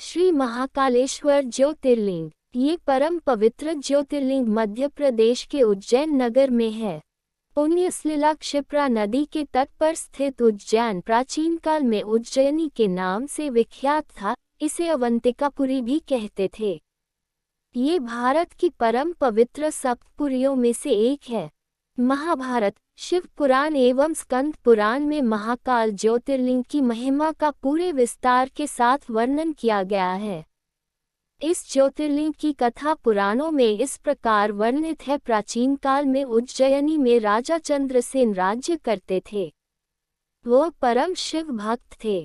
श्री महाकालेश्वर ज्योतिर्लिंग। ये परम पवित्र ज्योतिर्लिंग मध्य प्रदेश के उज्जैन नगर में है। पुण्यसलिला क्षिप्रा नदी के तट पर स्थित उज्जैन प्राचीन काल में उज्जैनी के नाम से विख्यात था। इसे अवंतिकापुरी भी कहते थे। ये भारत की परम पवित्र सप्तपुरियों में से एक है। महाभारत, शिव पुराण एवं स्कंद पुराण में महाकाल ज्योतिर्लिंग की महिमा का पूरे विस्तार के साथ वर्णन किया गया है। इस ज्योतिर्लिंग की कथा पुराणों में इस प्रकार वर्णित है। प्राचीन काल में उज्जयिनी में राजा चंद्रसेन राज्य करते थे। वो परम शिव भक्त थे।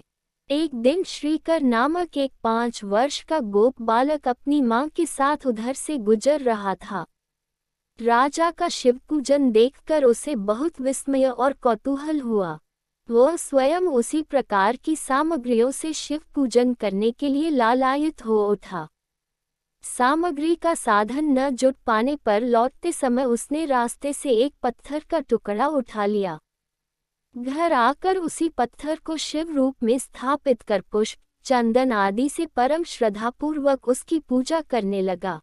एक दिन श्रीकर नामक एक 5 वर्ष का गोप बालक अपनी मां के साथ उधर से गुजर रहा था। राजा का शिव पूजन देखकर उसे बहुत विस्मय और कौतूहल हुआ। वह स्वयं उसी प्रकार की सामग्रियों से शिव पूजन करने के लिए लालायित हो उठा। सामग्री का साधन न जुट पाने पर लौटते समय उसने रास्ते से एक पत्थर का टुकड़ा उठा लिया। घर आकर उसी पत्थर को शिव रूप में स्थापित कर पुष्प, चंदन आदि से परम श्रद्धापूर्वक उसकी पूजा करने लगा।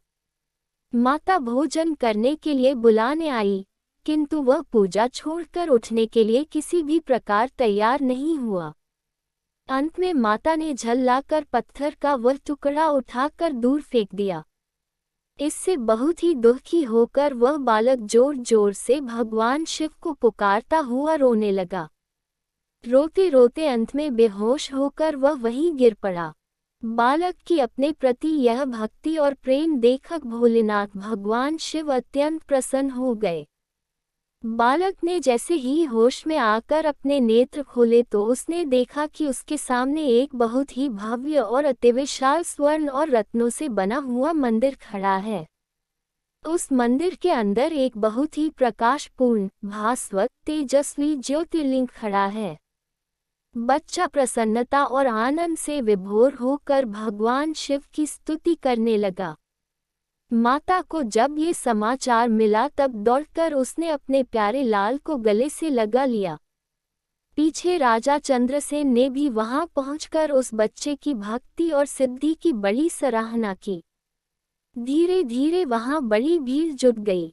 माता भोजन करने के लिए बुलाने आई, किंतु वह पूजा छोड़कर उठने के लिए किसी भी प्रकार तैयार नहीं हुआ। अंत में माता ने झल्लाकर पत्थर का वह टुकड़ा उठाकर दूर फेंक दिया। इससे बहुत ही दुखी होकर वह बालक जोर जोर से भगवान शिव को पुकारता हुआ रोने लगा। रोते रोते अंत में बेहोश होकर वह वहीं गिर पड़ा। बालक की अपने प्रति यह भक्ति और प्रेम देखकर भोलेनाथ भगवान शिव अत्यंत प्रसन्न हो गए। बालक ने जैसे ही होश में आकर अपने नेत्र खोले तो उसने देखा कि उसके सामने एक बहुत ही भव्य और अतिविशाल स्वर्ण और रत्नों से बना हुआ मंदिर खड़ा है। उस मंदिर के अंदर एक बहुत ही प्रकाशपूर्ण, भास्वत, तेजस्वी ज्योतिर्लिंग खड़ा है। बच्चा प्रसन्नता और आनंद से विभोर होकर भगवान शिव की स्तुति करने लगा। माता को जब ये समाचार मिला तब दौड़कर उसने अपने प्यारे लाल को गले से लगा लिया। पीछे राजा चंद्रसेन ने भी वहां पहुंचकर उस बच्चे की भक्ति और सिद्धि की बड़ी सराहना की। धीरे धीरे वहां बड़ी भीड़ जुट गई।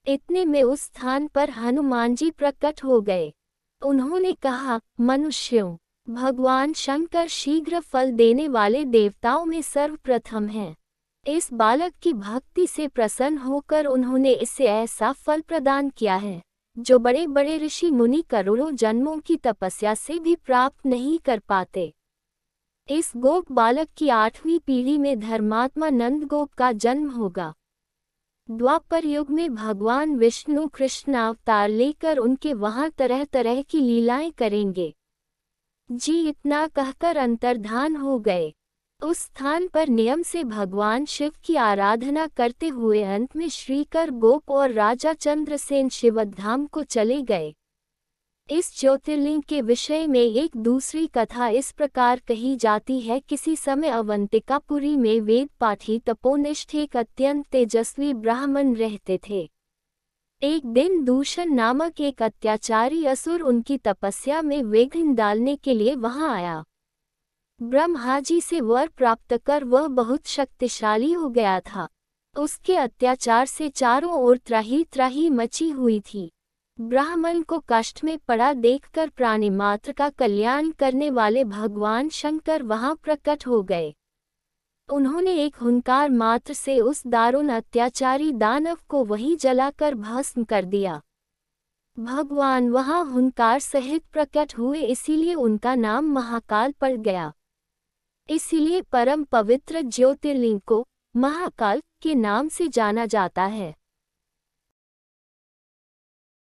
इतने में उस स्थान पर हनुमान जी प्रकट हो गए। उन्होंने कहा, मनुष्यों, भगवान शंकर शीघ्र फल देने वाले देवताओं में सर्वप्रथम हैं। इस बालक की भक्ति से प्रसन्न होकर उन्होंने इसे ऐसा फल प्रदान किया है जो बड़े बड़े ऋषि मुनि करोड़ों जन्मों की तपस्या से भी प्राप्त नहीं कर पाते। इस गोप बालक की 8वीं पीढ़ी में धर्मात्मा नंदगोप का जन्म होगा। द्वापर युग में भगवान विष्णु कृष्ण अवतार लेकर उनके वहां तरह तरह की लीलाएं करेंगे। जी इतना कहकर अंतर्धान हो गए। उस स्थान पर नियम से भगवान शिव की आराधना करते हुए अंत में श्रीकर गोप और राजा चंद्रसेन शिवधाम को चले गए। इस ज्योतिर्लिंग के विषय में एक दूसरी कथा इस प्रकार कही जाती है। किसी समय अवंतिकापुरी में वेद पाठी तपोनिष्ठ एक अत्यंत तेजस्वी ब्राह्मण रहते थे। एक दिन दूषण नामक एक अत्याचारी असुर उनकी तपस्या में विघ्न डालने के लिए वहां आया। ब्रह्मा जी से वर प्राप्त कर वह बहुत शक्तिशाली हो गया था। उसके अत्याचार से चारों ओर त्राही त्राही मची हुई थी। ब्राह्मण को कष्ट में पड़ा देखकर प्राणी मात्र का कल्याण करने वाले भगवान शंकर वहां प्रकट हो गए। उन्होंने एक हुंकार मात्र से उस दारुण अत्याचारी दानव को वहीं जलाकर भस्म कर दिया। भगवान वहां हुंकार सहित प्रकट हुए, इसीलिए उनका नाम महाकाल पड़ गया। इसीलिए परम पवित्र ज्योतिर्लिंग को महाकाल के नाम से जाना जाता है।